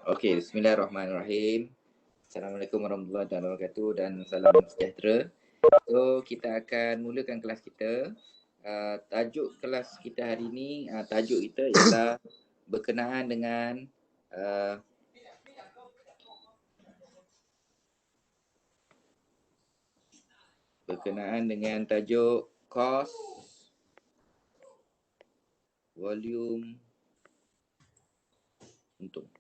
Okey, bismillahirrahmanirrahim. Assalamualaikum warahmatullahi wabarakatuh dan salam sejahtera. So, kita akan mulakan kelas kita. Tajuk kelas kita hari ini, tajuk kita ialah berkenaan dengan uh, tajuk cost, volume, untung.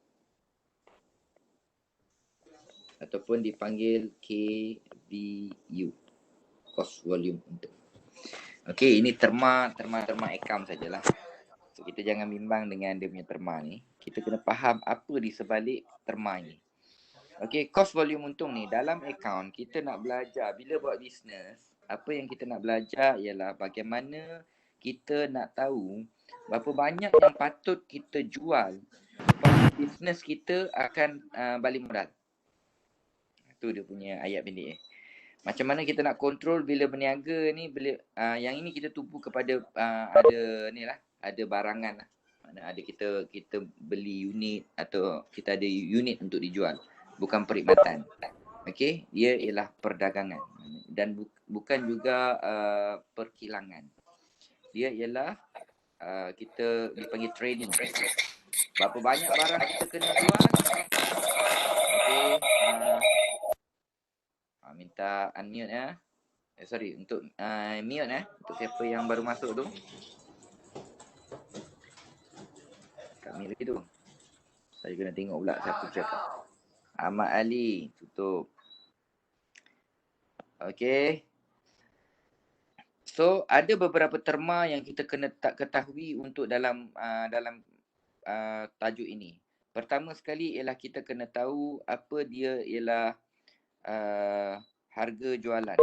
Ataupun dipanggil KVU, cost, volume, untung. Okey, ini terma account sajalah. So, kita jangan bimbang dengan dia punya terma ni. Kita kena faham apa di sebalik terma ni. Okey, cost volume untung ni dalam account kita nak belajar bila buat bisnes, apa yang kita nak belajar ialah bagaimana kita nak tahu berapa banyak yang patut kita jual supaya bisnes kita akan balik modal. Itu dia punya ayat pendek. Macam mana kita nak kontrol bila berniaga ni, bila yang ini kita tumpu kepada ada ni lah, ada barangan lah. Mana ada kita beli unit atau kita ada unit untuk dijual, bukan perkhidmatan. Okey, dia ialah perdagangan dan bukan juga perkilangan. Dia ialah kita dipanggil trading. Berapa banyak barang kita kena jual. Okey, minta unmute ya. Sorry, untuk mute untuk siapa yang baru masuk tu. Kami lagi tu. Saya kena tengok pula siapa cakap. Ahmad Ali, tutup. Okey. So, ada beberapa terma yang kita kena tak ketahui untuk dalam tajuk ini. Pertama sekali ialah kita kena tahu apa dia ialah harga jualan.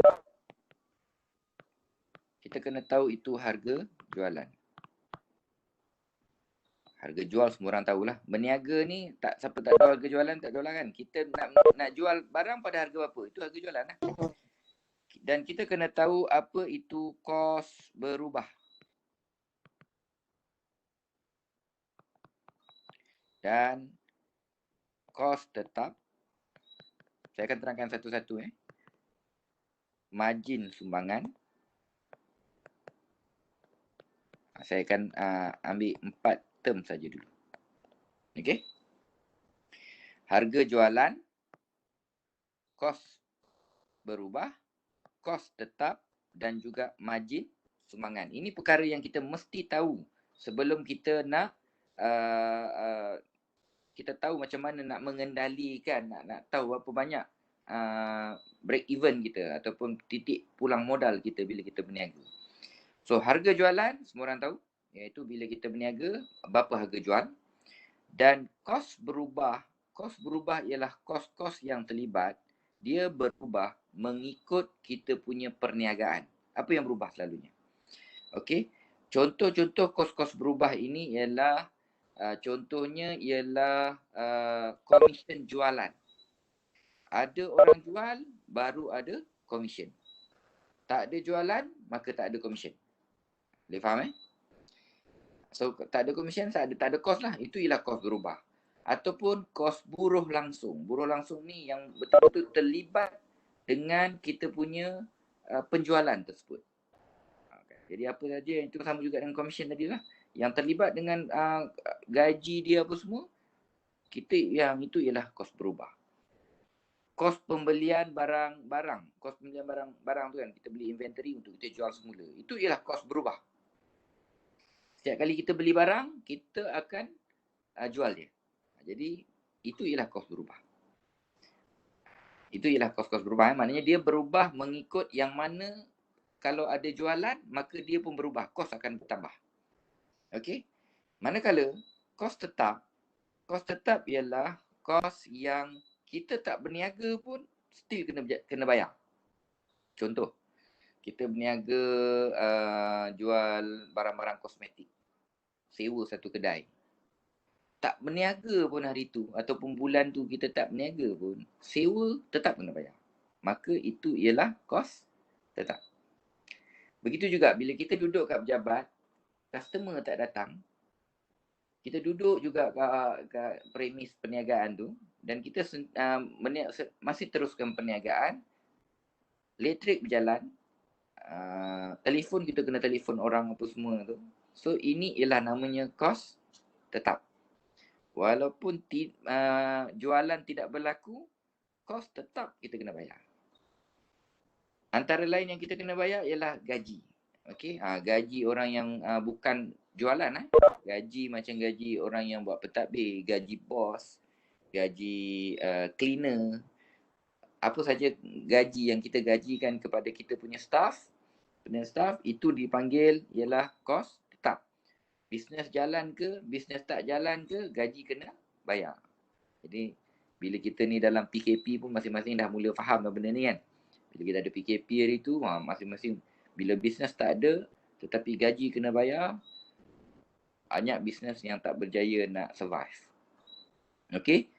Kita kena tahu itu harga jualan. Harga jual semua orang tahulah. Berniaga ni tak siapa tak tahu harga jualan, tak tahu lah kan. Kita nak jual barang pada harga berapa, itu harga jualan lah. Dan kita kena tahu apa itu kos berubah. Dan kos tetap. Saya akan terangkan satu-satu. Margin sumbangan. Saya akan ambil 4 term saja dulu. Okey. Harga jualan, kos berubah, kos tetap dan juga margin sumbangan. Ini perkara yang kita mesti tahu sebelum kita nak kita tahu macam mana nak mengendalikan, nak tahu berapa banyak break even kita ataupun titik pulang modal kita bila kita berniaga. So, harga jualan semua orang tahu, iaitu bila kita berniaga berapa harga jual. Dan kos berubah. Kos berubah ialah kos-kos yang terlibat, dia berubah mengikut kita punya perniagaan. Apa yang berubah selalunya? Okey. Contoh-contoh kos-kos berubah ini ialah contohnya ialah komisen jualan. Ada orang jual, baru ada komisen. Tak ada jualan, maka tak ada komisen. Boleh faham So, tak ada komisen, tak ada kos lah. Itu ialah kos berubah. Ataupun kos buruh langsung. Buruh langsung ni yang betul-betul terlibat dengan kita punya penjualan tersebut. Jadi apa saja yang itu sama juga dengan komisen tadi lah. Yang terlibat dengan gaji dia apa semua, kita yang itu ialah kos berubah. Kos pembelian barang-barang. Kos pembelian barang-barang tu kan, kita beli inventory untuk kita jual semula. Itu ialah kos berubah. Setiap kali kita beli barang, kita akan jual dia. Jadi, itu ialah kos berubah. Itu ialah kos-kos berubah. Maknanya dia berubah mengikut yang mana kalau ada jualan, maka dia pun berubah. Kos akan bertambah. Okey? Manakala kos tetap ialah kos yang kita tak berniaga pun still kena bayar. Contoh, kita berniaga jual barang-barang kosmetik. Sewa satu kedai. Tak berniaga pun hari tu ataupun bulan tu kita tak berniaga pun, sewa tetap kena bayar. Maka itu ialah kos tetap. Begitu juga bila kita duduk kat pejabat, customer tak datang, kita duduk juga kat premis perniagaan tu dan kita masih teruskan perniagaan, elektrik berjalan, telefon kita kena telefon orang apa semua tu. So ini ialah namanya kos tetap. Walaupun jualan tidak berlaku, kos tetap kita kena bayar. Antara lain yang kita kena bayar ialah gaji. Okey, gaji orang yang bukan jualan gaji macam gaji orang yang buat pentadbir, gaji bos, gaji cleaner, apa saja gaji yang kita gajikan kepada kita punya staff itu dipanggil ialah kos tetap. Bisnes jalan ke, bisnes tak jalan ke, gaji kena bayar. Jadi bila kita ni dalam PKP pun masing-masing dah mula faham benda ni kan. Bila kita ada PKP hari tu, masing-masing bila bisnes tak ada tetapi gaji kena bayar, banyak bisnes yang tak berjaya nak survive. Okey.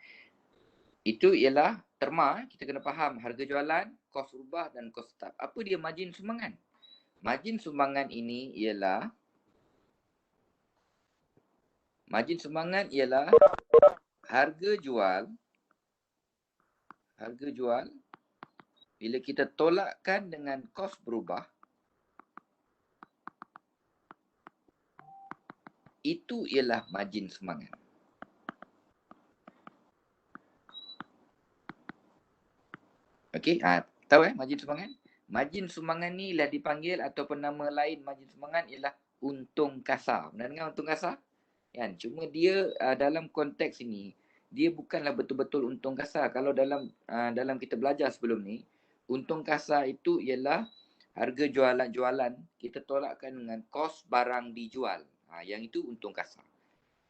Itu ialah terma, kita kena faham harga jualan, kos rubah dan kos tetap. Apa dia margin sumbangan? Margin sumbangan ini ialah harga jual bila kita tolakkan dengan kos berubah, itu ialah margin sumbangan. Okey, tahu margin sumbangan? Margin sumbangan ni lah dipanggil ataupun nama lain margin sumbangan ialah untung kasar. Pernah dengar untung kasar? Kan? Cuma dia dalam konteks ini, dia bukanlah betul-betul untung kasar. Kalau dalam kita belajar sebelum ni, untung kasar itu ialah harga jualan kita tolakkan dengan kos barang dijual. Yang itu untung kasar.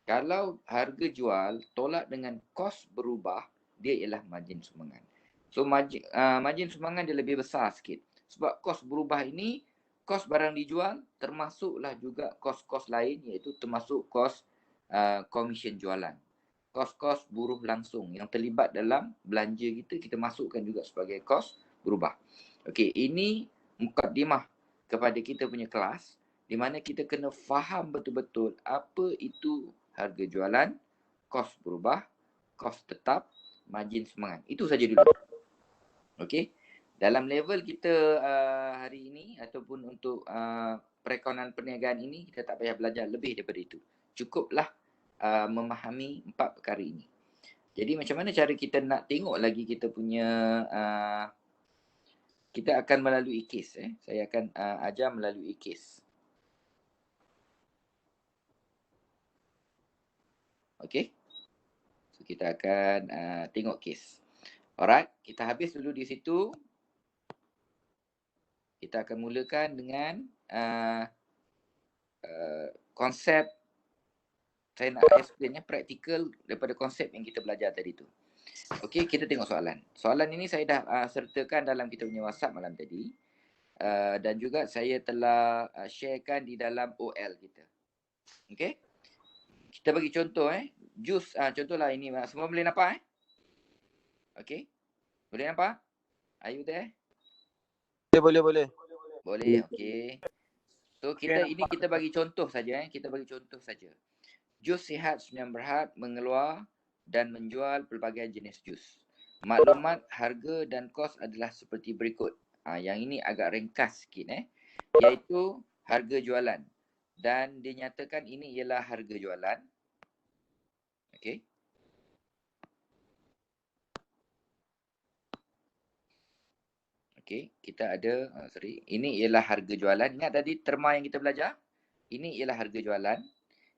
Kalau harga jual tolak dengan kos berubah, dia ialah margin sumbangan. So margin sumbangan dia lebih besar sikit. Sebab kos berubah ini, kos barang dijual termasuklah juga kos-kos lain, iaitu termasuk kos komisen jualan. Kos-kos buruh langsung yang terlibat dalam belanja kita masukkan juga sebagai kos berubah. Okey, ini mukadimah kepada kita punya kelas di mana kita kena faham betul-betul apa itu harga jualan, kos berubah, kos tetap, margin sumbangan. Itu saja dulu. Okey. Dalam level kita hari ini ataupun untuk perekonomian perniagaan ini, kita tak payah belajar lebih daripada itu. Cukuplah memahami 4 perkara ini. Jadi macam mana cara kita nak tengok lagi kita punya kita akan melalui kes. Saya akan ajar melalui kes. Okey. So kita akan tengok kes. Alright, kita habis dulu di situ. Kita akan mulakan dengan konsep. Saya nak explain praktikal daripada konsep yang kita belajar tadi tu. Okey, kita tengok soalan. Soalan ini saya dah sertakan dalam kita punya WhatsApp malam tadi. Dan juga saya telah sharekan di dalam OL kita. Okey. Kita bagi contoh jus contohlah ini semua boleh nampak Okey. Boleh nampak? Are you there? Boleh. Boleh, okey. So kita bagi contoh saja kita bagi contoh saja. Jus sihat 9 berhad mengeluar dan menjual pelbagai jenis jus. Maklumat harga dan kos adalah seperti berikut. Yang ini agak ringkas sikit iaitu harga jualan dan dinyatakan ini ialah harga jualan. Okey. Okey, kita ada ini ialah harga jualan. Ingat tadi terma yang kita belajar? Ini ialah harga jualan.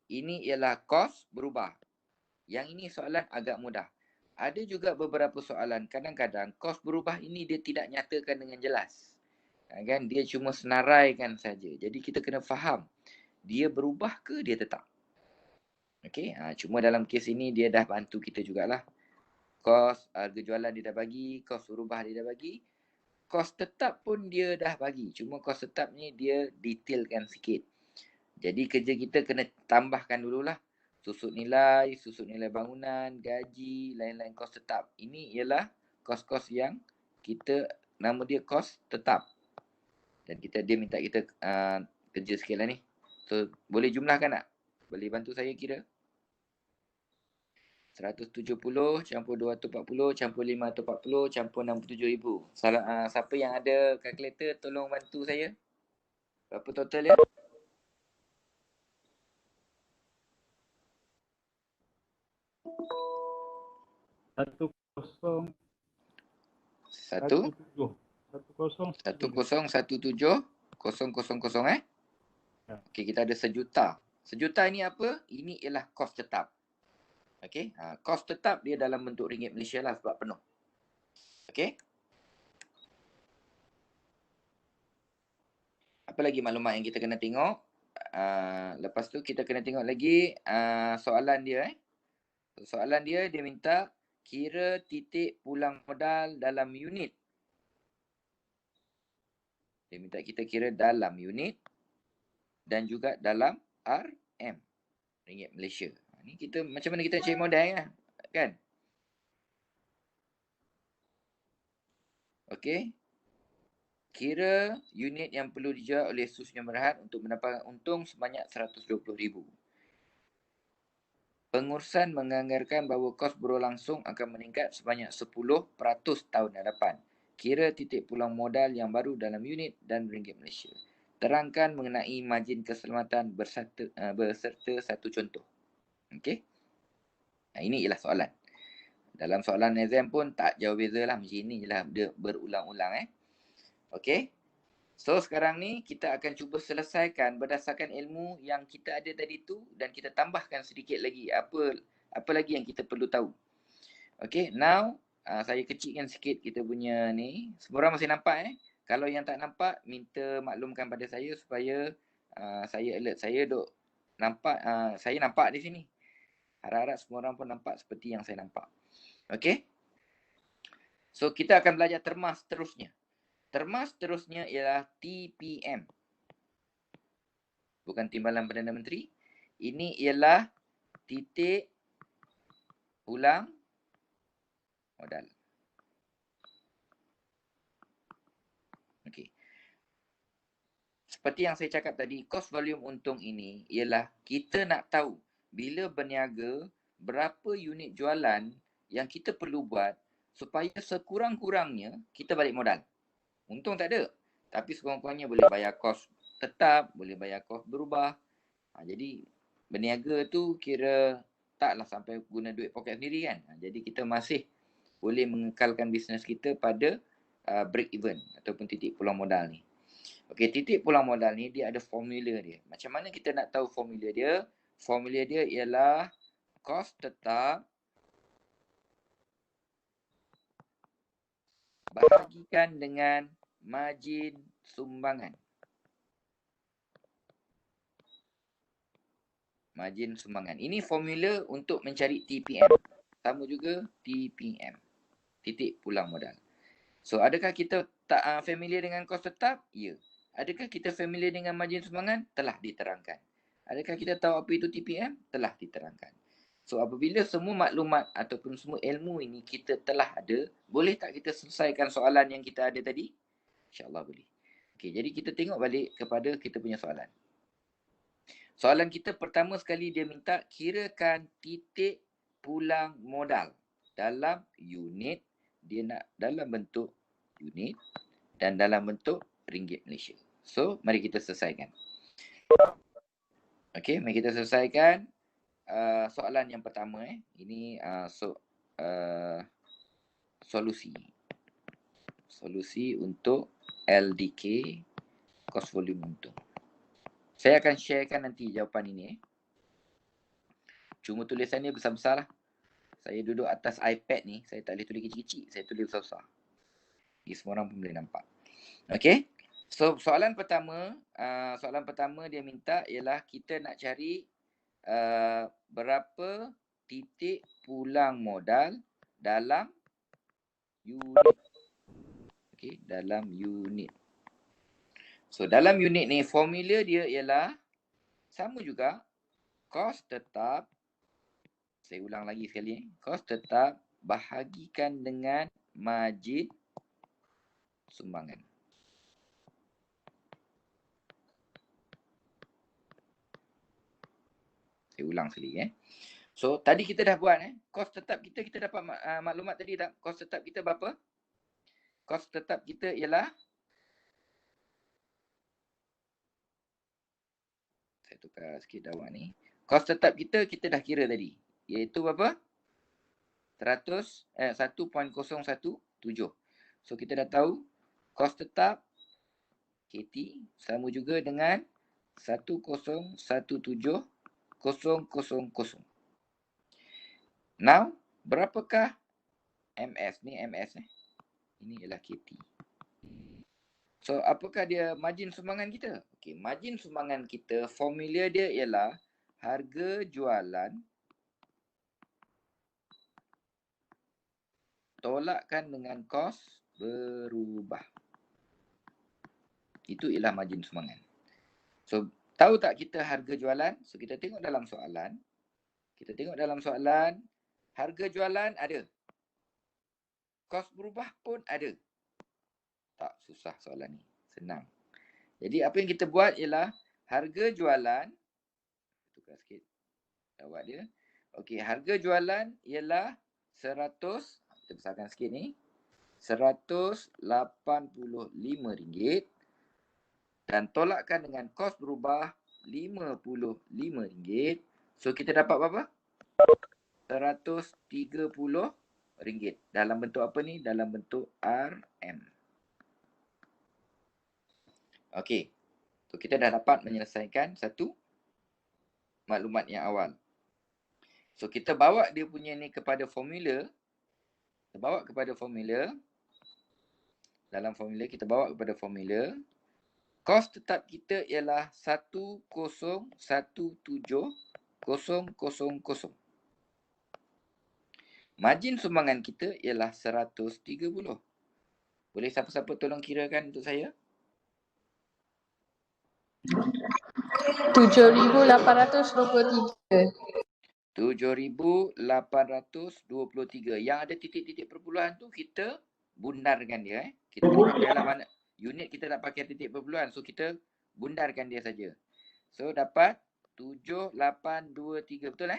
Ini ialah kos berubah. Yang ini soalan agak mudah. Ada juga beberapa soalan, kadang-kadang kos berubah ini dia tidak nyatakan dengan jelas. Kan? Dia cuma senaraikan saja. Jadi kita kena faham, dia berubah ke dia tetap. Okey, cuma dalam kes ini dia dah bantu kita jugalah. Kos harga jualan dia dah bagi, kos berubah dia dah bagi. Kos tetap pun dia dah bagi. Cuma kos tetap ni dia detailkan sikit. Jadi kerja kita kena tambahkan dululah. Susut nilai bangunan, gaji, lain-lain kos tetap. Ini ialah kos-kos yang kita nama dia kos tetap. Dan dia minta kita kerja sikit lah ni. So boleh jumlahkan tak? Boleh bantu saya kira? 170 campur 240 campur 540 campur 67,000. Siapa yang ada kalkulator tolong bantu saya. Berapa total ya? Satu kosong Satu tujuh. 1017 eh? Ya. Okey, kita ada sejuta. Sejuta ni apa? Ini ialah kos tetap. Okey, kos tetap dia dalam bentuk ringgit Malaysia lah sebab penuh. Okey. Apa lagi maklumat yang kita kena tengok? Lepas tu kita kena tengok lagi soalan dia. Soalan dia minta kira titik pulang modal dalam unit. Dia minta kita kira dalam unit dan juga dalam RM, ringgit Malaysia. Ni kita macam mana kita cari modal kan? Okey. Kira unit yang perlu dijual oleh Sus Yang Berhad untuk mendapatkan untung sebanyak 120,000. Pengurusan menganggarkan bahawa kos berlangsung akan meningkat sebanyak 10% tahun hadapan. Kira titik pulang modal yang baru dalam unit dan ringgit Malaysia. Terangkan mengenai margin keselamatan berserta satu contoh. Okey. Ini ialah soalan. Dalam soalan exam pun tak jauh beza lah. Macam ni je lah. Dia berulang-ulang. Okey. So sekarang ni kita akan cuba selesaikan berdasarkan ilmu yang kita ada tadi tu dan kita tambahkan sedikit lagi apa lagi yang kita perlu tahu. Okay, now saya kecilkan sikit kita punya ni. Semua orang masih nampak Kalau yang tak nampak, minta maklumkan pada saya supaya saya alert. Saya duk nampak, saya nampak di sini. Harap-harap semua orang pun nampak seperti yang saya nampak. Okay. So kita akan belajar terma seterusnya. Terma seterusnya ialah TPM. Bukan Timbalan Perdana Menteri. Ini ialah titik pulang modal. Okey. Seperti yang saya cakap tadi, cost volume untung ini ialah kita nak tahu bila berniaga berapa unit jualan yang kita perlu buat supaya sekurang-kurangnya kita balik modal. Untung tak ada. Tapi sekurang-kurangnya boleh bayar kos tetap, boleh bayar kos berubah. Jadi berniaga tu kira taklah sampai guna duit poket sendiri kan. Jadi kita masih boleh mengekalkan bisnes kita pada break even ataupun titik pulang modal ni. Okey, titik pulang modal ni dia ada formula dia. Macam mana kita nak tahu formula dia? Formula dia ialah kos tetap bahagikan dengan margin sumbangan. Margin sumbangan. Ini formula untuk mencari TPM. Sama juga TPM. Titik pulang modal. So, adakah kita tak familiar dengan kos tetap? Ya. Adakah kita familiar dengan margin sumbangan? Telah diterangkan. Adakah kita tahu apa itu TPM? Telah diterangkan. So, apabila semua maklumat ataupun semua ilmu ini kita telah ada, boleh tak kita selesaikan soalan yang kita ada tadi? InsyaAllah boleh. Okey, jadi kita tengok balik kepada kita punya soalan. Soalan kita pertama sekali dia minta kirakan titik pulang modal dalam unit. Dia nak dalam bentuk unit dan dalam bentuk ringgit Malaysia. So, mari kita selesaikan. Okey, mari kita selesaikan soalan yang pertama. Ini solusi. Solusi untuk LDK, cost volume untung. Saya akan sharekan nanti jawapan ini. Cuma tulisannya besar-besar lah. Saya duduk atas iPad ni, saya tak boleh tulis kecil-kecil. Saya tulis besar-besar. Jadi semua orang pun boleh nampak. Okay. So soalan pertama dia minta ialah kita nak cari berapa titik pulang modal dalam unit. Okay, dalam unit. So dalam unit ni formula dia ialah sama juga kos tetap. Saya ulang lagi sekali. Kos tetap bahagikan dengan margin sumbangan. Saya ulang sekali. So tadi kita dah buat kos tetap kita dapat maklumat tadi tak? Kos tetap kita berapa? Kos tetap kita ialah, saya tukar sikit dawah ni. Kos tetap kita dah kira tadi. Iaitu berapa? 1.017. So kita dah tahu kos tetap KT sama juga dengan 1.017.000. Now, berapakah MS ni? MS ini ialah KT. So, apakah dia margin sumbangan kita? Okey, margin sumbangan kita, formula dia ialah harga jualan tolakkan dengan kos berubah. Itu ialah margin sumbangan. So, tahu tak kita harga jualan? So, kita tengok dalam soalan. Harga jualan ada. Kos berubah pun ada. Tak susah soalan ni. Senang. Jadi, apa yang kita buat ialah harga jualan. Tukar sikit jawab dia. Okey, harga jualan ialah 100. Kita besarkan sikit ni. RM185 dan tolakkan dengan kos berubah RM55. So kita dapat berapa? RM130 dalam bentuk apa ni? Dalam bentuk RM. Okey. So kita dah dapat menyelesaikan satu maklumat yang awal. So kita bawa dia punya ni kepada formula. Dalam formula kita bawa kepada formula. Kos tetap kita ialah 1017000. Margin sumbangan kita ialah 130. Boleh siapa-siapa tolong kirakan untuk saya? 7,823. 7,823. Yang ada titik-titik perpuluhan tu kita bundarkan dia. Kita tak payahlah mana unit kita tak pakai titik perpuluhan. So kita bundarkan dia saja. So dapat 7823. Betul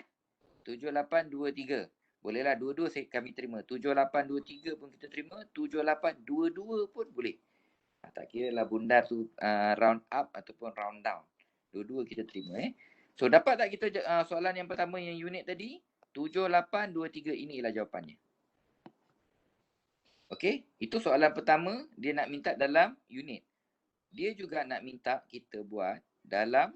7823. Bolehlah dua-dua kami terima. 7823 pun kita terima. 7822 pun boleh. Tak kira lah bundar tu round up ataupun round down. Dua-dua kita terima So dapat tak kita soalan yang pertama yang unit tadi? 7823 ini ialah jawapannya. Okey, itu soalan pertama dia nak minta dalam unit. Dia juga nak minta kita buat dalam,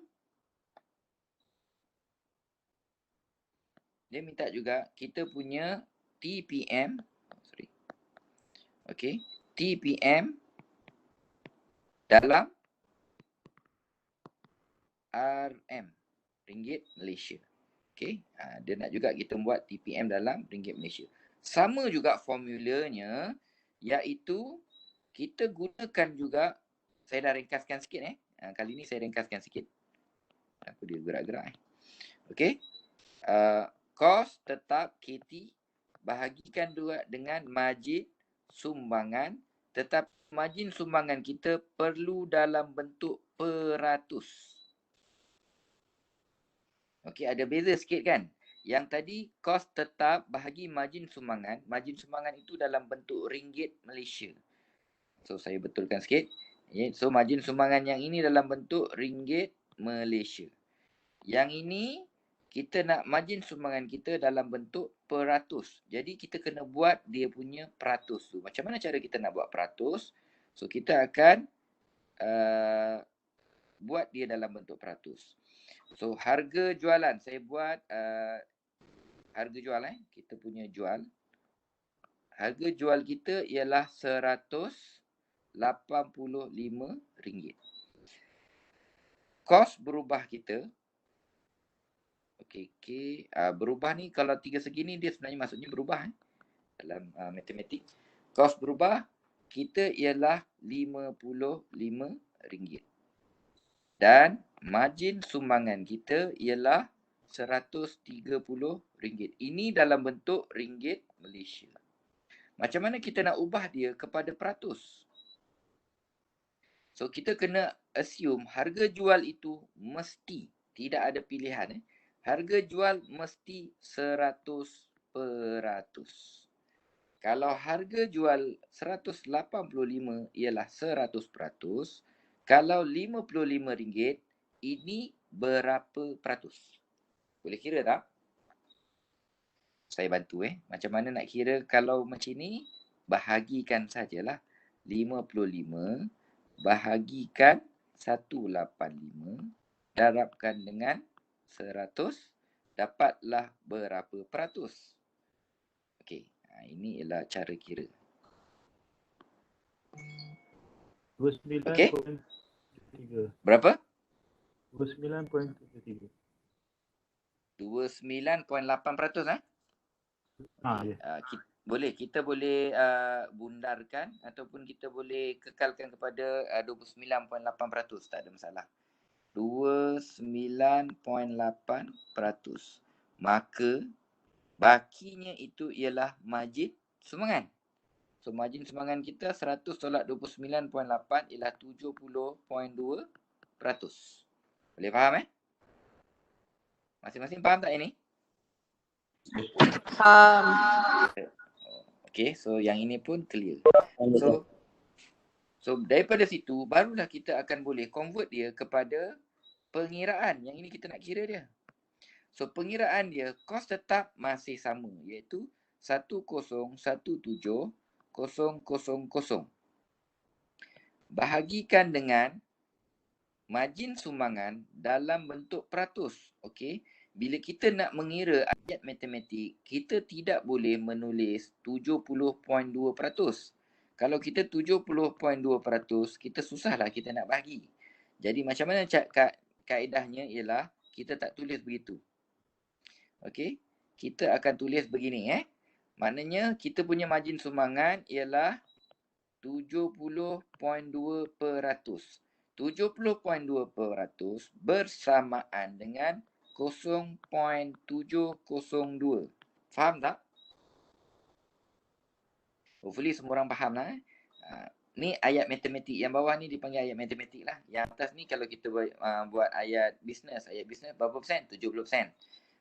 dia minta juga kita punya TPM. Okey, TPM dalam RM, ringgit Malaysia. Okey, dia nak juga kita buat TPM dalam ringgit Malaysia. Sama juga formulanya, iaitu kita gunakan juga, saya dah ringkaskan sikit kali ni saya ringkaskan sikit. Apa dia gerak-gerak Okey. Kos tetap KT bahagikan dua dengan margin sumbangan, tetapi margin sumbangan kita perlu dalam bentuk peratus. Okey, ada beza sikit kan? Yang tadi kos tetap bahagi margin sumbangan itu dalam bentuk ringgit Malaysia. So saya betulkan sikit. So margin sumbangan yang ini dalam bentuk ringgit Malaysia. Yang ini kita nak margin sumbangan kita dalam bentuk peratus. Jadi kita kena buat dia punya peratus tu. Macam mana cara kita nak buat peratus? So kita akan buat dia dalam bentuk peratus. So harga jualan saya buat harga jual kita punya jual. Harga jual kita ialah RM185. Kos berubah kita. Okey. Berubah ni kalau tiga segi ni dia sebenarnya maksudnya berubah dalam matematik. Kos berubah kita ialah RM55. Dan margin sumbangan kita ialah RM130. Ini dalam bentuk ringgit Malaysia. Macam mana kita nak ubah dia kepada peratus? So kita kena assume harga jual itu mesti, tidak ada pilihan Harga jual mesti 100%. Kalau harga jual 185 ialah 100%. Kalau RM55, ini berapa peratus? Boleh kira tak? Saya bantu Macam mana nak kira kalau macam ni? Bahagikan sajalah. 55 bahagikan 185 darabkan dengan 100, dapatlah berapa peratus? Okey, ini ialah cara kira. Okey. 29.73. Berapa? 29.73. 29.8%. Ya. Kita boleh bundarkan ataupun kita boleh kekalkan kepada 29.8%. Tak ada masalah. 29.8%. Maka bakinya itu ialah margin sumbangan. So margin sumbangan kita 100 tolak 29.8 ialah 70.2%. Boleh faham Masing-masing faham tak ini? Faham. Okay, so yang ini pun clear. So daripada situ barulah kita akan boleh convert dia kepada pengiraan. Yang ini kita nak kira dia. So pengiraan dia kos tetap masih sama, iaitu 1017,000 bahagikan dengan margin sumbangan dalam bentuk peratus. Okey, bila kita nak mengira ayat matematik, kita tidak boleh menulis 70.2%. Kalau kita 70.2%, kita susahlah kita nak bahagi. Jadi macam mana kaedahnya ialah kita tak tulis begitu. Okey, kita akan tulis begini Maknanya kita punya margin sumbangan ialah 70.2%. 70.2% bersamaan dengan 0.702. Faham tak? Hopefully semua orang faham lah. Ni ayat matematik. Yang bawah ni dipanggil ayat matematik lah. Yang atas ni kalau kita buat ayat bisnes. Ayat bisnes berapa persen? 70%.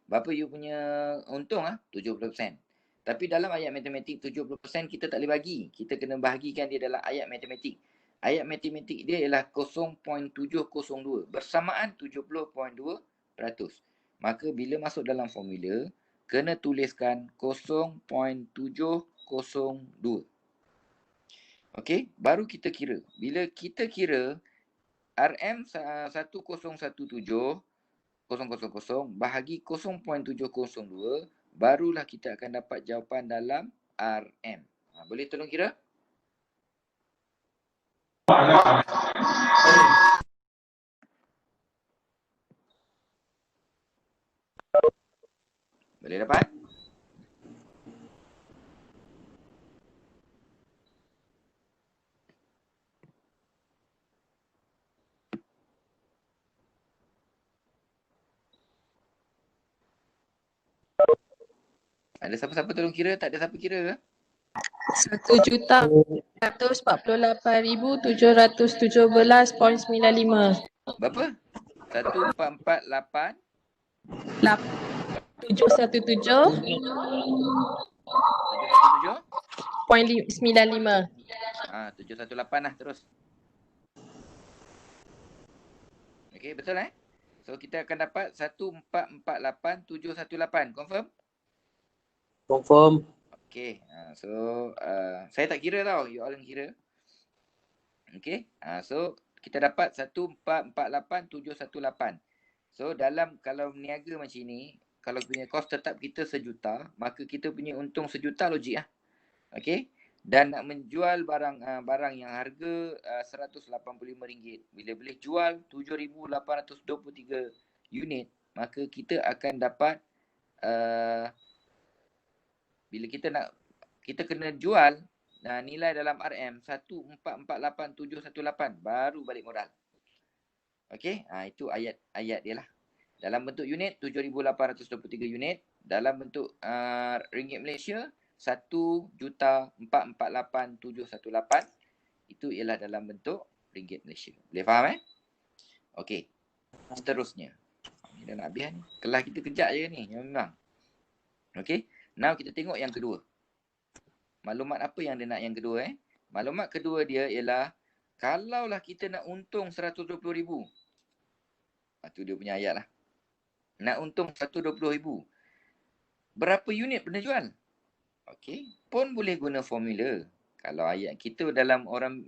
Berapa you punya untung 70%. Tapi dalam ayat matematik 70% kita tak boleh bagi. Kita kena bahagikan dia dalam ayat matematik. Ayat matematik dia ialah 0.702 bersamaan 70.2%. Maka bila masuk dalam formula, kena tuliskan 0.702. Okey, baru kita kira. Bila kita kira RM 1017,000 bahagi 0.702, barulah kita akan dapat jawapan dalam RM. Boleh tolong kira? Boleh dapat? Ada siapa-siapa tolong kira? Tak ada siapa kira ke? 1,448,717.95. Berapa? 1448 717.95. 718 lah terus. Okey, betul So kita akan dapat 1448,718. Confirm? Confirm. Okey, so saya tak kira tau, you all yang kira. Okey, so kita dapat 1448,718. So dalam kalau niaga macam ni, kalau punya kos tetap kita RM1,000,000, maka kita punya untung RM1,000,000 logik Okey, dan nak menjual barang yang harga RM185, bila boleh jual 7,823 unit, maka kita akan dapat bila kita kena jual nilai dalam RM 1448,718 baru balik modal. Okey, itu ayat dia lah. Dalam bentuk unit 7,823 unit, dalam bentuk ringgit Malaysia 1,448,718, itu ialah dalam bentuk ringgit Malaysia. Boleh faham Okey. Seterusnya. Dah nak habis ni. Kelas kita kejap je ni. Memang. Okay. Now kita tengok yang kedua. Maklumat apa yang dia nak yang kedua Maklumat kedua dia ialah kalaulah kita nak untung 120,000. Itu dia punya ayat lah. Nak untung 120,000. Berapa unit pernah jual? Okey, pun boleh guna formula. Kalau ayat kita dalam orang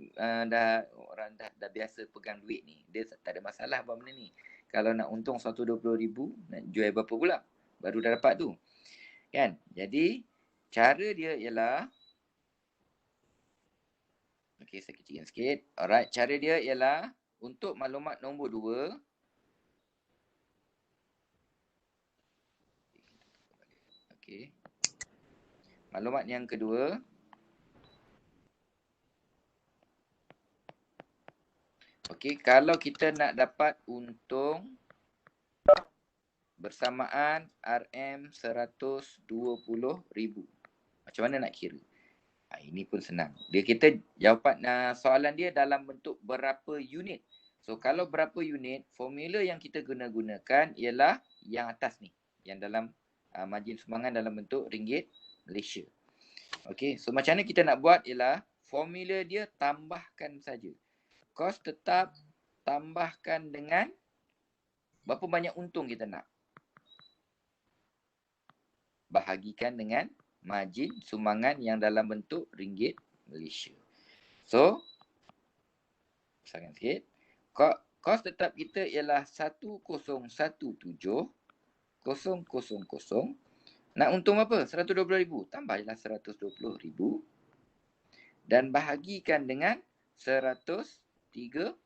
dah biasa pegang duit ni, dia tak ada masalah apa benda ni. Kalau nak untung 120,000, nak jual berapa pula? Baru dah dapat tu. Kan? Jadi, cara dia ialah okey, saya kecilkan sikit. Alright, cara dia ialah untuk maklumat nombor 2. Okey. Maklumat yang kedua. Okey, kalau kita nak dapat untung bersamaan RM120,000. Macam mana nak kira? Ini pun senang. Dia kita jawapan soalan dia dalam bentuk berapa unit. So kalau berapa unit, formula yang kita gunakan ialah yang atas ni. Yang dalam margin sumbangan dalam bentuk ringgit Malaysia. Okey, so macam mana kita nak buat ialah formula dia tambahkan saja. Kos tetap tambahkan dengan berapa banyak untung kita nak. Bahagikan dengan margin sumbangan yang dalam bentuk ringgit Malaysia. So, besarkan sikit. Kos tetap kita ialah 1017,000. Nak untung apa? 120,000. Tambahlah 120,000. Dan bahagikan dengan RM130.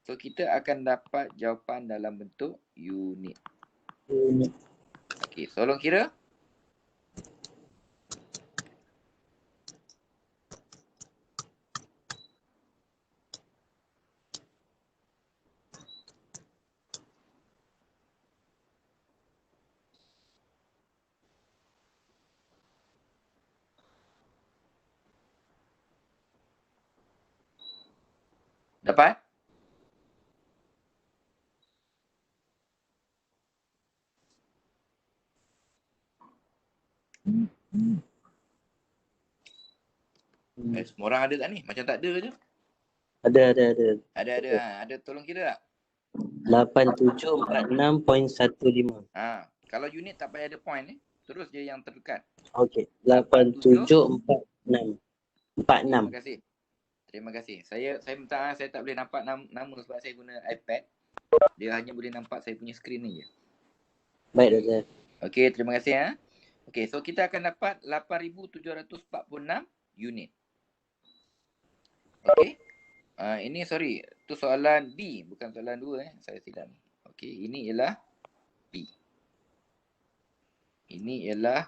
So, kita akan dapat jawapan dalam bentuk unit. Okey, tolong kira. Dapat? Semua orang ada tak ni? Macam tak ada je. Ada. Ada tolong kira tak? 8746.15. Kalau unit tak payah ada point ni. Terus je yang terdekat. Okey, 8746. 46. Terima kasih. Saya minta saya tak boleh nampak nama sebab saya guna iPad. Dia hanya boleh nampak saya punya skrin ni je. Baik, Doktor. Okey, terima kasih Okey, so kita akan dapat 8,746 unit. Okey. Ini sorry, tu soalan B bukan soalan 2 saya silap ni. Okey, ini ialah B. Ini ialah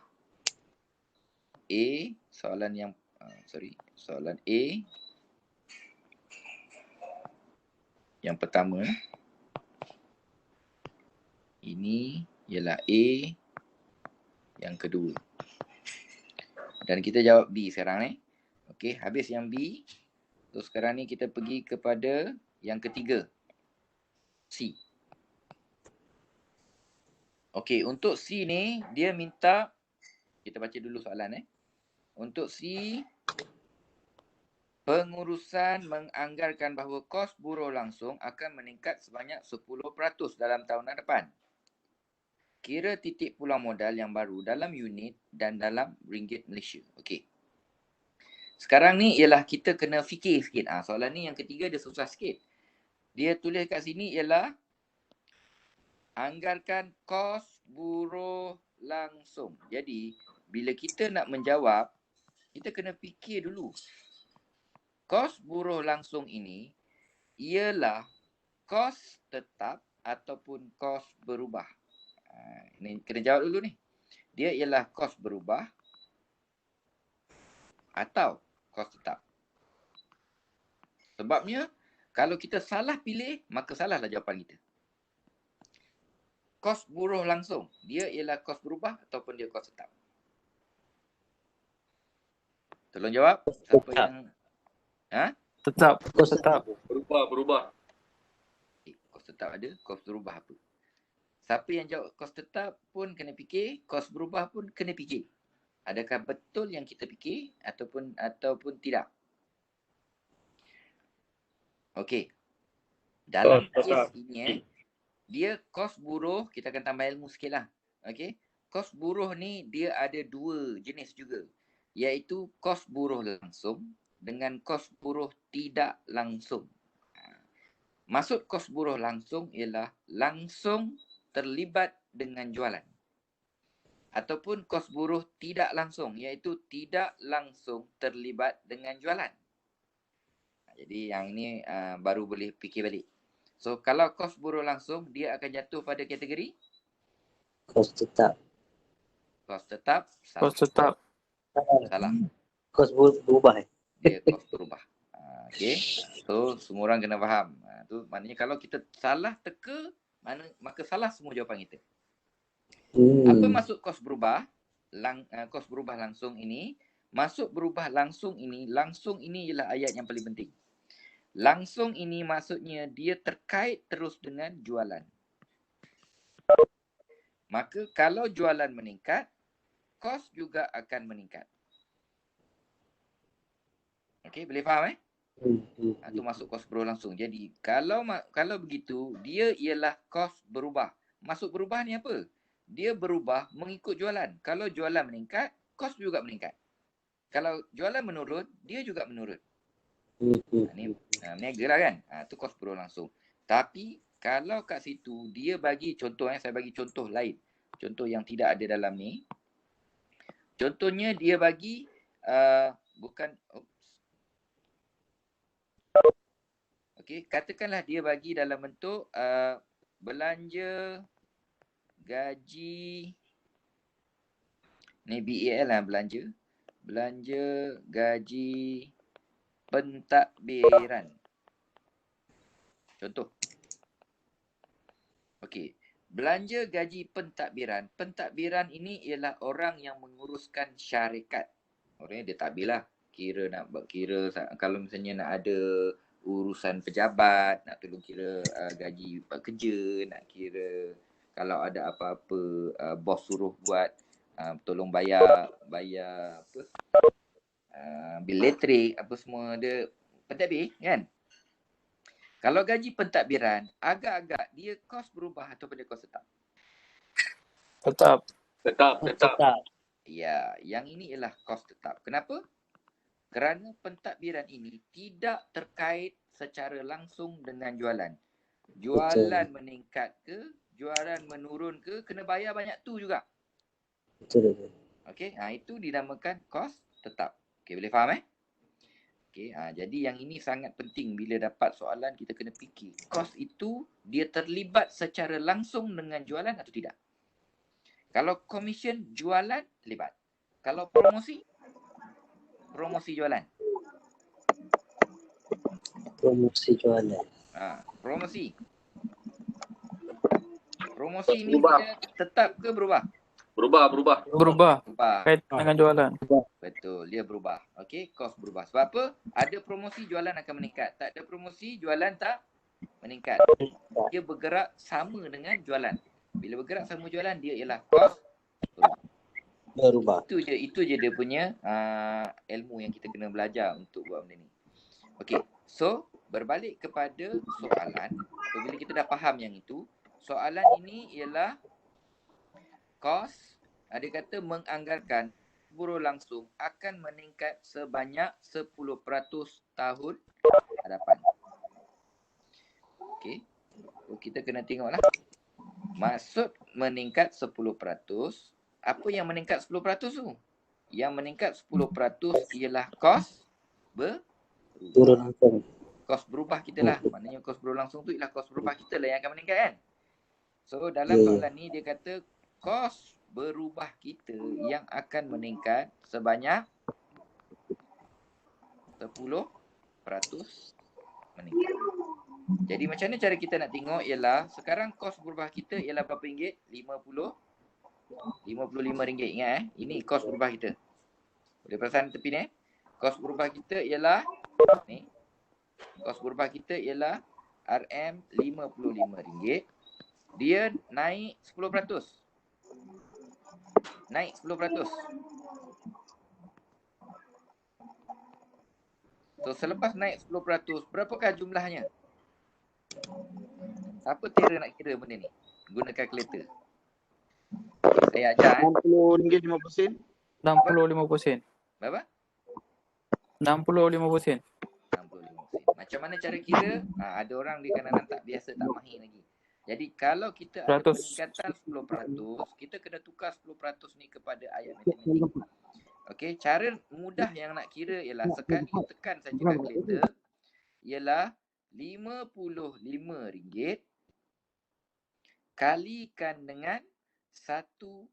A, soalan yang soalan A yang pertama. Ini ialah A yang kedua. Dan kita jawab B sekarang ni. Okey, habis yang B. So sekarang ni kita pergi kepada yang ketiga. C. Okey, untuk C ni dia minta, kita baca dulu soalan Untuk C, pengurusan menganggarkan bahawa kos buruh langsung akan meningkat sebanyak 10% dalam tahun depan. Kira titik pulang modal yang baru dalam unit dan dalam ringgit Malaysia. Okey. Sekarang ni ialah kita kena fikir sikit. Soalan ni yang ketiga dia susah sikit. Dia tulis kat sini ialah anggarkan kos buruh langsung. Jadi, bila kita nak menjawab, kita kena fikir dulu. Kos buruh langsung ini ialah kos tetap ataupun kos berubah. Ini kena jawab dulu ni. Dia ialah kos berubah atau kos tetap. Sebabnya, kalau kita salah pilih, maka salahlah jawapan kita. Kos buruh langsung, dia ialah kos berubah ataupun dia kos tetap? Tolong jawab. Siapa yang... Tetap. Kos tetap. Berubah. Kos tetap ada, kos berubah apa. Siapa yang jawab kos tetap pun kena fikir, kos berubah pun kena fikir. Adakah betul yang kita fikir ataupun tidak? Okey. Dalam kes ini dia kos buruh, kita akan tambah ilmu sikit lah. Okey. Kos buruh ni dia ada dua jenis juga. Iaitu kos buruh langsung dengan kos buruh tidak langsung. Maksud kos buruh langsung ialah langsung terlibat dengan jualan. Ataupun kos buruh tidak langsung, iaitu tidak langsung terlibat dengan jualan. Jadi yang ini baru boleh fikir balik. So kalau kos buruh langsung, dia akan jatuh pada kategori Kos tetap. kos tetap. Salah. Kos tetap. Salah. Kos berubah. Dia kos berubah. Okay. So semua orang kena faham. Tu maknanya kalau kita salah teka, maka salah semua jawapan kita. Apa maksud kos berubah? Kos berubah langsung ini. Maksud berubah langsung ini ialah ayat yang paling penting. Langsung ini maksudnya dia terkait terus dengan jualan. Maka kalau jualan meningkat, kos juga akan meningkat. Okey, boleh faham Itu masuk kos berubah langsung. Jadi kalau begitu, dia ialah kos berubah. Masuk berubah ni apa? Dia berubah mengikut jualan. Kalau jualan meningkat, kos juga meningkat. Kalau jualan menurun, dia juga menurun. Ni niaga lah kan. Tu kos berubah langsung. Tapi kalau kat situ dia bagi contoh, saya bagi contoh lain. Contoh yang tidak ada dalam ni. Contohnya dia bagi okey, katakanlah dia bagi dalam bentuk belanja gaji ni BAL lah, belanja gaji pentadbiran. Contoh. Okey, belanja gaji pentadbiran. Pentadbiran ini ialah orang yang menguruskan syarikat. Orangnya dia tadbir lah. Kira kalau misalnya nak ada urusan pejabat, nak tolong kira gaji pekerja, nak kira kalau ada apa-apa bos suruh buat tolong bayar apa bil elektrik apa semua, dia pentadbir kan. Kalau gaji pentadbiran agak-agak dia kos berubah ataupun dia kos tetap? Tetap. Ya, yang ini ialah kos tetap. Kenapa? Kerana pentadbiran ini tidak terkait secara langsung dengan jualan. Jualan meningkat ke, jualan menurun ke, kena bayar banyak tu juga. Betul. Okey, itu dinamakan kos tetap. Okey, boleh faham Okey, jadi yang ini sangat penting bila dapat soalan kita kena fikir. Kos itu dia terlibat secara langsung dengan jualan atau tidak? Kalau komisen jualan terlibat. Kalau promosi jualan. Promosi jualan. Promosi ni dia tetap ke berubah? Berubah. Kait dengan jualan. Betul, dia berubah. Okey, kos berubah. Sebab apa? Ada promosi jualan akan meningkat. Tak ada promosi jualan tak meningkat. Dia bergerak sama dengan jualan. Bila bergerak sama jualan, dia ialah kos Berubah. Itu je dia punya ilmu yang kita kena belajar untuk buat benda ni. Okey, so berbalik kepada soalan. Apabila kita dah faham yang itu, soalan ini ialah kos, dia kata menganggarkan buruh langsung akan meningkat sebanyak 10% tahun hadapan. Okey. So, kita kena tengoklah. Maksud meningkat 10%, apa yang meningkat 10% tu? Yang meningkat 10% ialah kos Buruh langsung. Kos berubah kita lah. Maknanya kos buruh langsung tu ialah kos berubah kita lah yang akan meningkat kan? So dalam soalan ni dia kata kos berubah kita yang akan meningkat sebanyak 10% meningkat. Jadi macam mana cara kita nak tengok ialah sekarang kos berubah kita ialah berapa ringgit? 55 ringgit. Ingat ini kos berubah kita. Boleh perasan tepi ni Kos berubah kita ialah ni. Kos berubah kita ialah RM RM55. Dia naik 10%. Naik 10%. So selepas naik 10%, berapakah jumlahnya? Siapa kira nak kira benda ni? Guna kalkulator. Saya ajar. RM60 5%. 65%. Berapa? 65%. 65%. Macam mana cara kira? Ada orang dia kadang-kadang tak biasa, tak mahir lagi. Jadi kalau kita ada 100. peningkatan 10%, kita kena tukar 10% ni kepada ayat matematik. Okey, cara mudah yang nak kira ialah sekali tekan saja kalkulator ialah RM55 kalikan dengan 1.1.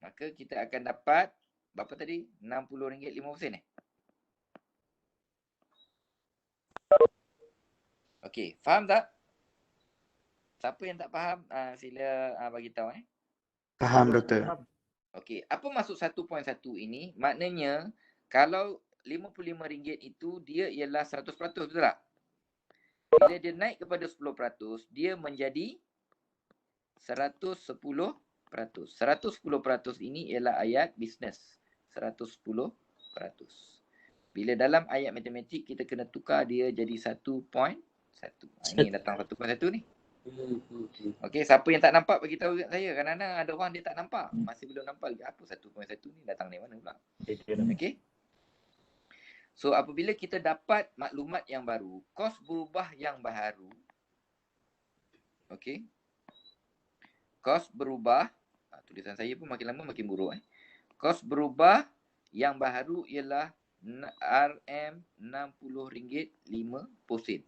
Maka kita akan dapat berapa tadi? RM60.5 Okey, faham tak? Siapa yang tak faham, sila bagi tahu Faham, Doktor. Okey, apa maksud 1.1 ini? Maknanya kalau RM55 itu dia ialah 100%, betul tak? Bila dia naik kepada 10%, dia menjadi 110%. 110% ini ialah ayat bisnes. 110%. Bila dalam ayat matematik kita kena tukar dia jadi 1.1. Ini datang 1.1 ni. Okey, siapa yang tak nampak bagi tahu kat saya. Kadang-kadang ada orang dia tak nampak. Masih belum nampak lagi apa 1.1 ni datang dari mana pula. Okey. So apabila kita dapat maklumat yang baru, kos berubah yang baharu. Okey. Kos berubah, tulisan saya pun makin lama makin buruk Kos berubah yang baharu ialah RM60.5.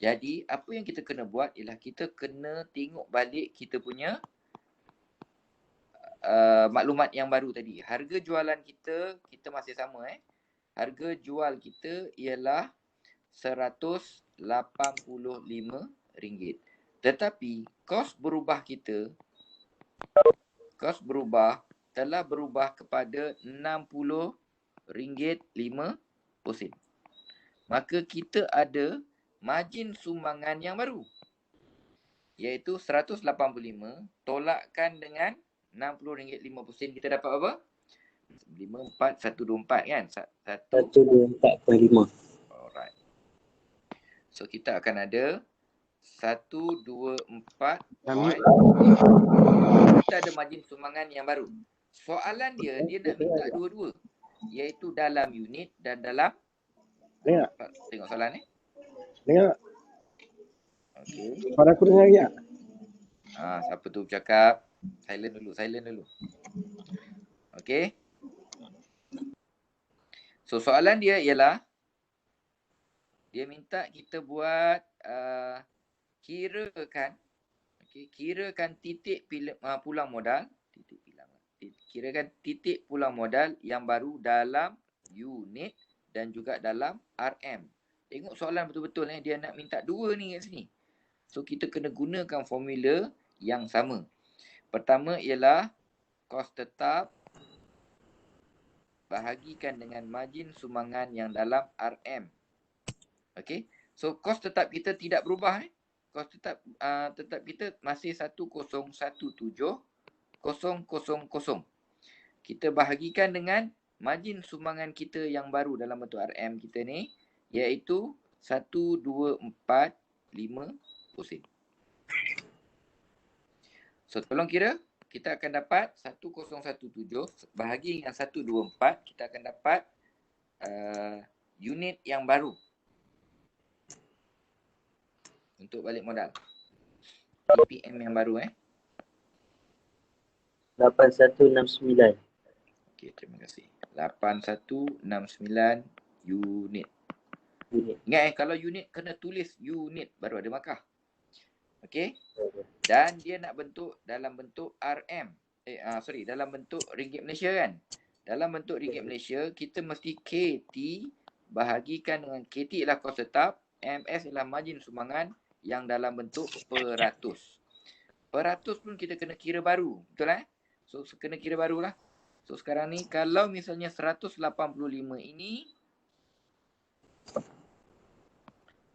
Jadi apa yang kita kena buat ialah kita kena tengok balik kita punya maklumat yang baru tadi. Harga jualan kita masih sama Harga jual kita ialah RM185. Tetapi kos berubah kita, kos berubah telah berubah kepada RM60.5. Maka kita ada margin sumbangan yang baru, iaitu 185 tolakkan dengan RM60.5. Kita dapat apa? 54124 kan? 124.5. Alright. So kita akan ada 124. Kita ada margin sumbangan yang baru. Soalan dia nak minta dua-dua, iaitu dalam unit dan dalam tengok soalan ni. Dengar. Okey. Suara aku dengar tak? Siapa tu bercakap? Silent dulu. Okey. So soalan dia ialah dia minta kita buat kirakan titik pulang modal, kirakan titik pulang modal yang baru dalam unit dan juga dalam RM. Tengok soalan betul-betul dia nak minta dua ni kat sini. So kita kena gunakan formula yang sama. Pertama ialah kos tetap bahagikan dengan margin sumbangan yang dalam RM. Okey. So kos tetap kita tidak berubah Kos tetap kita masih 1017000. Kita bahagikan dengan margin sumbangan kita yang baru dalam bentuk RM kita ni, iaitu 124.5%. So tolong kira. Kita akan dapat 1017 bahagi dengan 124, kita akan dapat unit yang baru untuk balik modal. TPM yang baru 8169. Okey, terima kasih. 8169 unit. Ingat kalau unit kena tulis unit baru ada markah. Okey. Dan dia nak bentuk dalam bentuk RM. Dalam bentuk ringgit Malaysia kan. Dalam bentuk ringgit Malaysia, kita mesti KT bahagikan dengan KT ialah kos tetap, MS ialah margin sumbangan yang dalam bentuk peratus. Peratus pun kita kena kira baru. Betul So kena kira barulah. So sekarang ni kalau misalnya 185 ini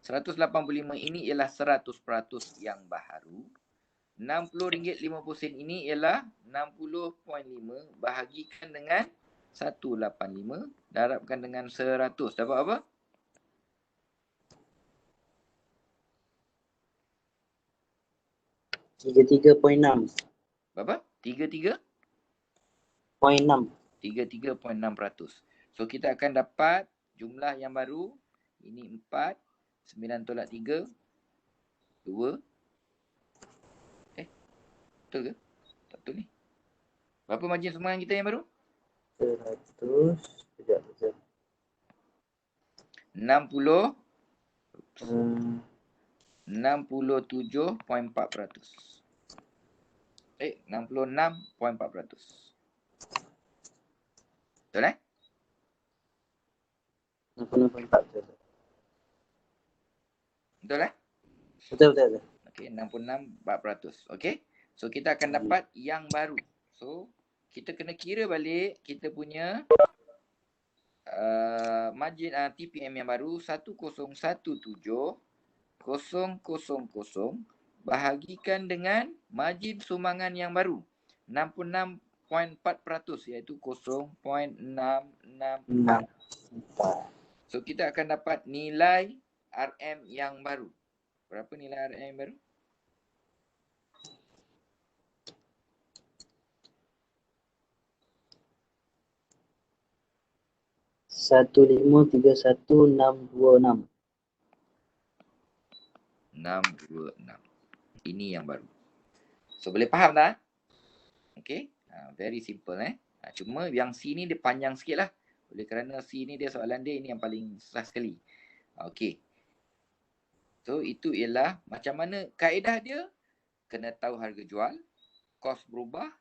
RM185 ini ialah 100% yang baharu. RM60.50 ini ialah 60.5 bahagikan dengan 185 darabkan dengan 100. Dapat apa? RM33.6. Berapa? 33? 0.6. 33.6%. So kita akan dapat jumlah yang baru. Ini 4, 9 tolak 3, 2. Betul ke? Tak betul ni. Berapa margin sumbangan kita yang baru? 100. Sekejap. 60. Hmm, 67.4%. 66.4%. Betul 66.4. Betul Betul. Okey, 66.4%. Okey. So kita akan dapat yang baru. So kita kena kira balik kita punya margin TPM yang baru 1017.000 bahagikan dengan margin sumbangan yang baru 66.4% iaitu 0.664. So kita akan dapat nilai RM yang baru. Berapa nilai RM yang baru? RM1531626. 626. Ini yang baru. So boleh faham tak? Okay. Very simple cuma yang C ni dia panjang sikit lah. Oleh kerana C ni dia soalan dia ini yang paling susah sekali. Okay. So itu ialah macam mana kaedah dia. Kena tahu harga jual, kos berubah,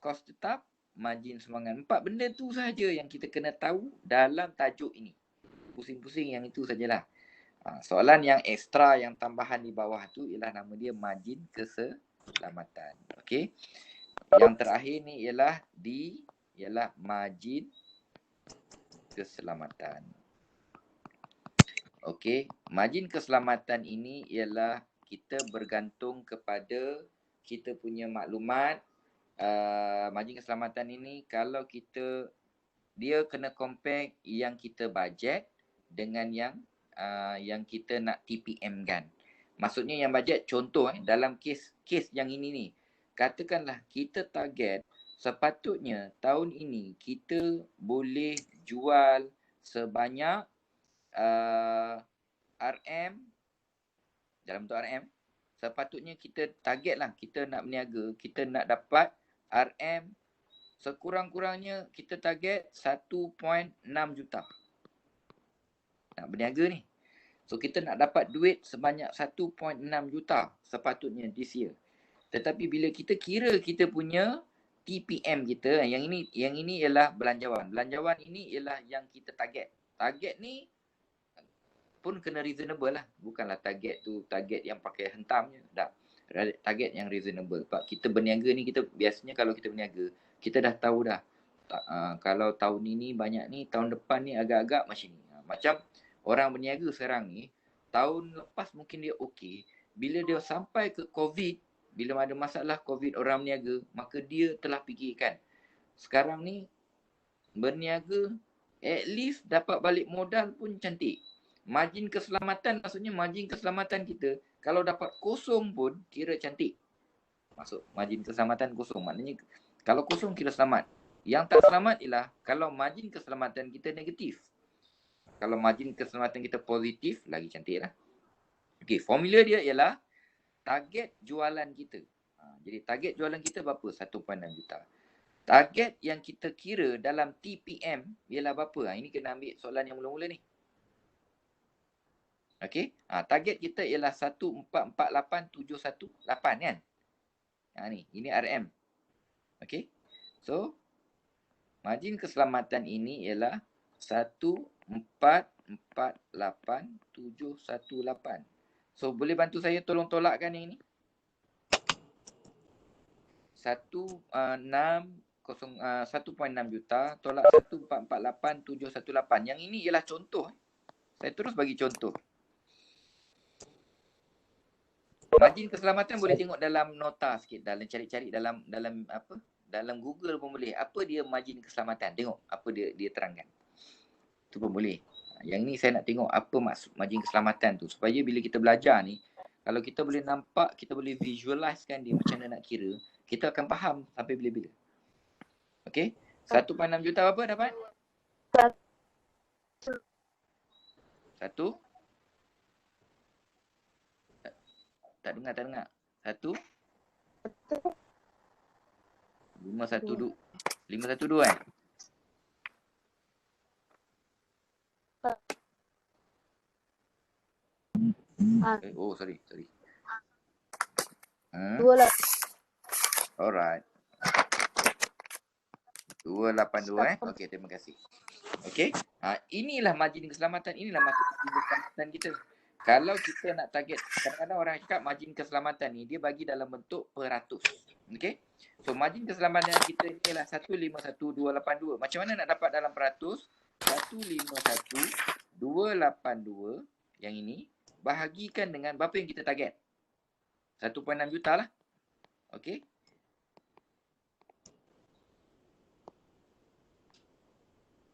kos tetap, margin sumbangan. 4 benda tu sahaja yang kita kena tahu dalam tajuk ini. Pusing-pusing yang itu sajalah. Soalan yang ekstra, yang tambahan di bawah tu ialah nama dia margin keselamatan. Okey. Yang terakhir ni ialah margin keselamatan. Okey, margin keselamatan ini ialah kita bergantung kepada kita punya maklumat. Margin keselamatan ini kalau dia kena compare yang kita bajet dengan yang kita nak TPM kan. Maksudnya yang bajet contoh dalam kes yang ini ni. Katakanlah kita target sepatutnya tahun ini kita boleh jual sebanyak RM dalam bentuk RM. Sepatutnya kita target lah kita nak berniaga, kita nak dapat RM sekurang-kurangnya kita target 1.6 juta. Nak berniaga ni. So kita nak dapat duit sebanyak 1.6 juta sepatutnya this year. Tetapi bila kita kira kita punya TPM kita, yang ini ialah belanjawan. Belanjawan ini ialah yang kita target. Target ni pun kena reasonable lah. Bukanlah target tu target yang pakai hentamnya. Tak. Target yang reasonable. Sebab kita berniaga ni, kita biasanya kalau kita berniaga, kita dah tahu dah. Kalau tahun ini banyak ni, tahun depan ni agak-agak macam ni. Macam orang berniaga sekarang ni, tahun lepas mungkin dia okey. Bila dia sampai ke COVID, bila ada masalah COVID orang berniaga, maka dia telah fikirkan. Sekarang ni berniaga, at least dapat balik modal pun cantik. Margin keselamatan maksudnya margin keselamatan kita, kalau dapat kosong pun kira cantik. Maksud margin keselamatan kosong, maknanya kalau kosong kira selamat. Yang tak selamat ialah kalau margin keselamatan kita negatif. Kalau margin keselamatan kita positif, lagi cantik lah. Okay, formula dia ialah target jualan kita. Jadi target jualan kita berapa? 1.6 juta. Target yang kita kira dalam TPM ialah berapa? Ini kena ambil soalan yang mula-mula ni. Okey. Target kita ialah 1448718 kan? Ni, ini RM. Okey. So, margin keselamatan ini ialah 1448718. So, boleh bantu saya tolong tolakkan yang ini? 1.6 juta tolak 1448718. Yang ini ialah contoh. Saya terus bagi contoh. Margin keselamatan boleh tengok dalam nota sikit, dalam cari-cari dalam apa? Dalam Google pun boleh. Apa dia margin keselamatan? Tengok apa dia terangkan. Itu pun boleh. Yang ni saya nak tengok apa maksud margin keselamatan tu, supaya bila kita belajar ni, kalau kita boleh nampak, kita boleh visualizekan dia macam mana nak kira, kita akan faham sampai bila-bila. Okey? 1.6 juta apa dapat? Satu? Tak dengar. 512 eh? Oh, sorry. Alright. 282 Okey, terima kasih. Okey. Inilah margin keselamatan, inilah margin keselamatan kita. Kalau kita nak target, kadang-kadang orang cakap margin keselamatan ni dia bagi dalam bentuk peratus. Okey. So margin keselamatan kita ni ialah 151,282. Macam mana nak dapat dalam peratus? 151,282 yang ini bahagikan dengan berapa yang kita target? 1.6 juta lah. Okey.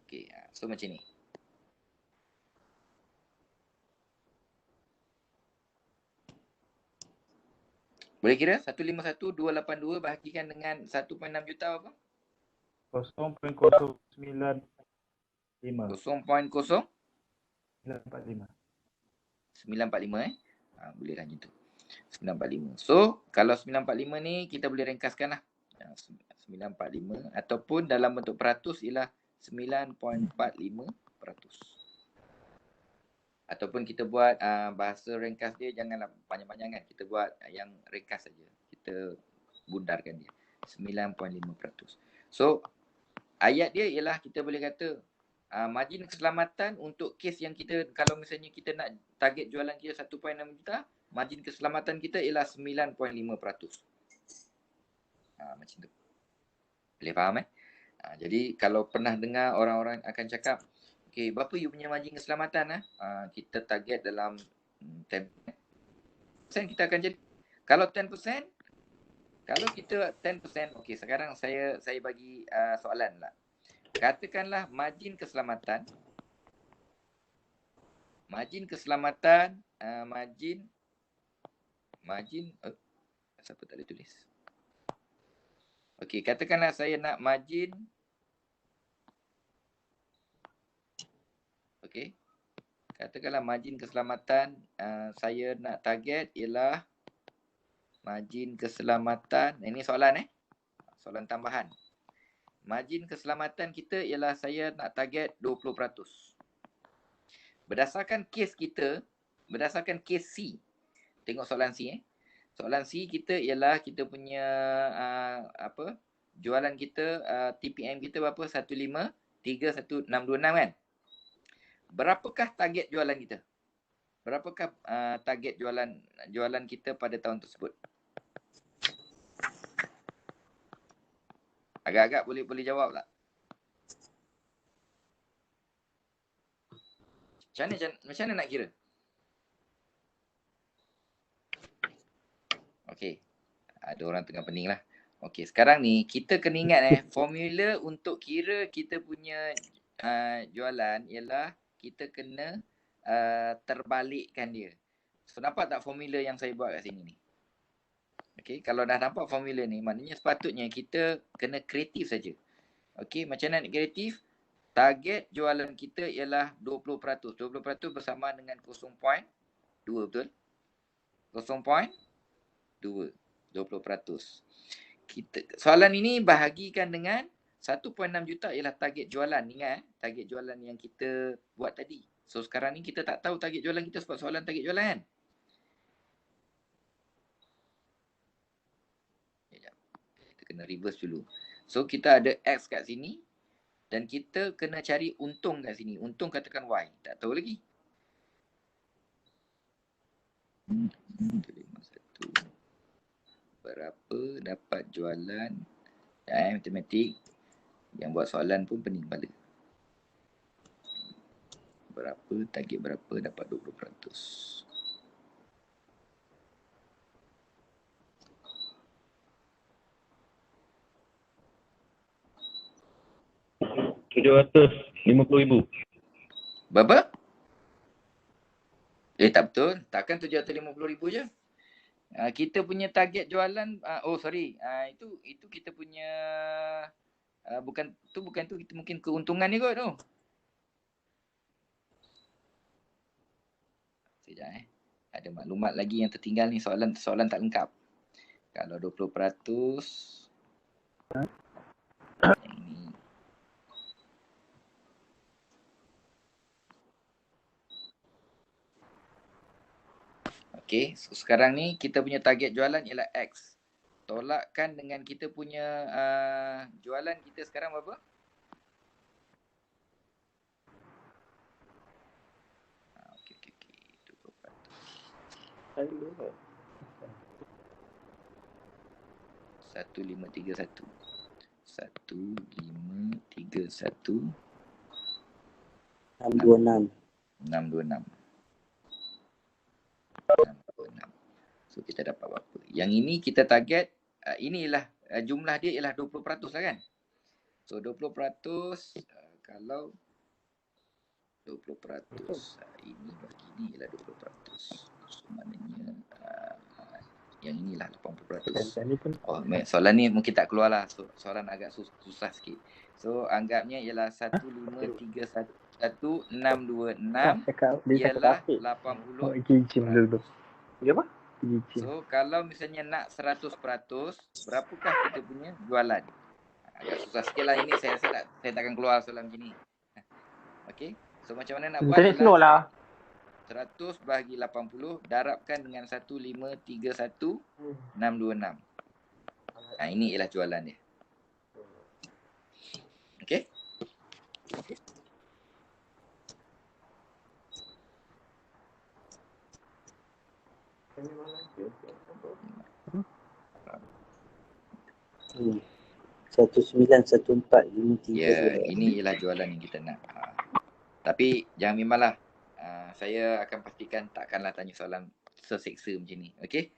Okey, so macam ni. Boleh kira 151,282 bahagikan dengan 1.6 juta apa? 0.095. 0.0 945. 945 bolehlah macam tu. 945. So, kalau 945 ni kita boleh ringkaskan lah. 945 ataupun dalam bentuk peratus ialah 9.45%. Ataupun kita buat bahasa ringkas dia janganlah panjang-panjang kan. Kita buat yang ringkas saja. Kita bundarkan dia. 9.5%. So, ayat dia ialah kita boleh kata margin keselamatan untuk kes yang kita, kalau misalnya kita nak target jualan kita 1.6 juta, margin keselamatan kita ialah 9.5%. Macam tu. Boleh faham jadi kalau pernah dengar orang-orang akan cakap, okay, berapa you punya margin keselamatan kita target dalam 10%. Kita akan jadi, kalau 10%, kalau kita 10%, okay, sekarang saya bagi soalan lah. Katakanlah margin keselamatan, margin siapa tak boleh tulis. Okey, katakanlah saya nak margin, okey, katakanlah margin keselamatan saya nak target ialah margin keselamatan, ini soalan soalan tambahan. Margin keselamatan kita ialah saya nak target 20%. Berdasarkan kes kita, berdasarkan kes C. Tengok soalan C Soalan C kita ialah kita punya jualan kita TPM kita berapa? 153,126 kan? Berapakah target jualan kita? Berapakah target jualan kita pada tahun tersebut? Agak-agak boleh jawab tak? Macam mana nak kira? Okey. Ada orang tengah pening lah. Okey, sekarang ni kita kena ingat formula untuk kira kita punya jualan ialah kita kena terbalikkan dia. So nampak tak formula yang saya buat kat sini ni? Okey, kalau dah nampak formula ni, maknanya sepatutnya kita kena kreatif saja. Okey, macam mana nak kreatif? Target jualan kita ialah 20%. 20% bersama dengan 0.2, betul? 0.2, 20%. Soalan ini bahagikan dengan 1.6 juta ialah target jualan. Ingat target jualan yang kita buat tadi. So sekarang ni kita tak tahu target jualan kita sebab soalan target jualan kan? Kita kena reverse dulu. So kita ada X kat sini dan kita kena cari untung kat sini. Untung katakan Y. Tak tahu lagi. 151. Berapa dapat jualan? Matematik. Yang buat soalan pun pening kepala. berapa, target berapa dapat 20%. 750,000. Berapa? Tak betul. Takkan 750,000 je. Kita punya target jualan, itu kita punya, bukan tu kita mungkin keuntungan ni kot tu. Sekejap ada maklumat lagi yang tertinggal ni, soalan tak lengkap. Kalau 20%, yang ni. Okey, so sekarang ni kita punya target jualan ialah X. Tolakkan dengan kita punya jualan kita sekarang berapa? Okey. 20%. 1531. 1531. 626. 626. So kita dapat berapa? Yang ini kita target, inilah jumlah dia ialah 20% lah kan. So 20%, kalau 20%, ini bagi ni ialah 20%. So maknanya yang inilah 80%. Oh, soalan ni mungkin tak keluar lah. So, soalan agak susah sikit. So anggapnya ialah 1531,626 ialah 80%. Dia apa? So kalau misalnya nak 100%, berapakah kita punya jualan? Agak susah sikit lah ini, saya rasa saya takkan keluar soalan macam ni. Okey, so macam mana nak buat? Internet slow lah. 100 bahagi 80 darabkan dengan 1531,626. Ini ialah jualan dia. Okey? Hmm. 191453. Ya, ini ialah jualan yang kita nak. Tapi jangan bimbanglah. Saya akan pastikan takkanlah tanya soalan seseksa macam ni. Okey?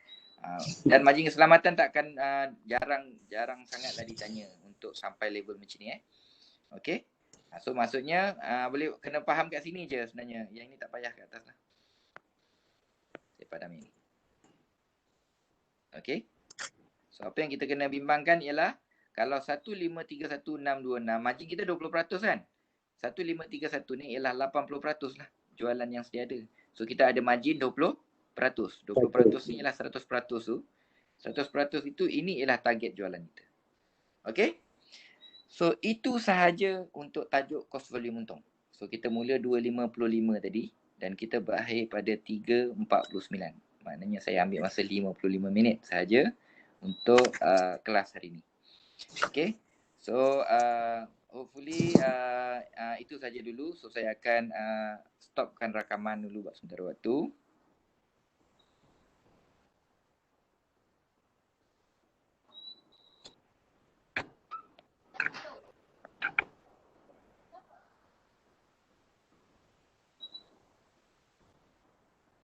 Dan margin keselamatan takkan jarang sangatlah ditanya untuk sampai level macam ni. Okey? So maksudnya boleh kena faham kat sini je sebenarnya. Yang ni tak payah kat atas lah. Saya padam ini. Okey? So apa yang kita kena bimbangkan ialah kalau 1531,626 margin kita 20% kan? 1531 ni ialah 80% lah jualan yang sedia ada. So kita ada margin 20%. 20% ni ialah 100% tu. 100% itu ini ialah target jualan kita. Okey? So itu sahaja untuk tajuk cost volume untung. So kita mula 2.55 tadi dan kita berakhir pada 3.49. Maknanya saya ambil masa 55 minit sahaja untuk kelas hari ini. Okay. So hopefully itu saja dulu. So saya akan stopkan rakaman dulu buat sementara waktu.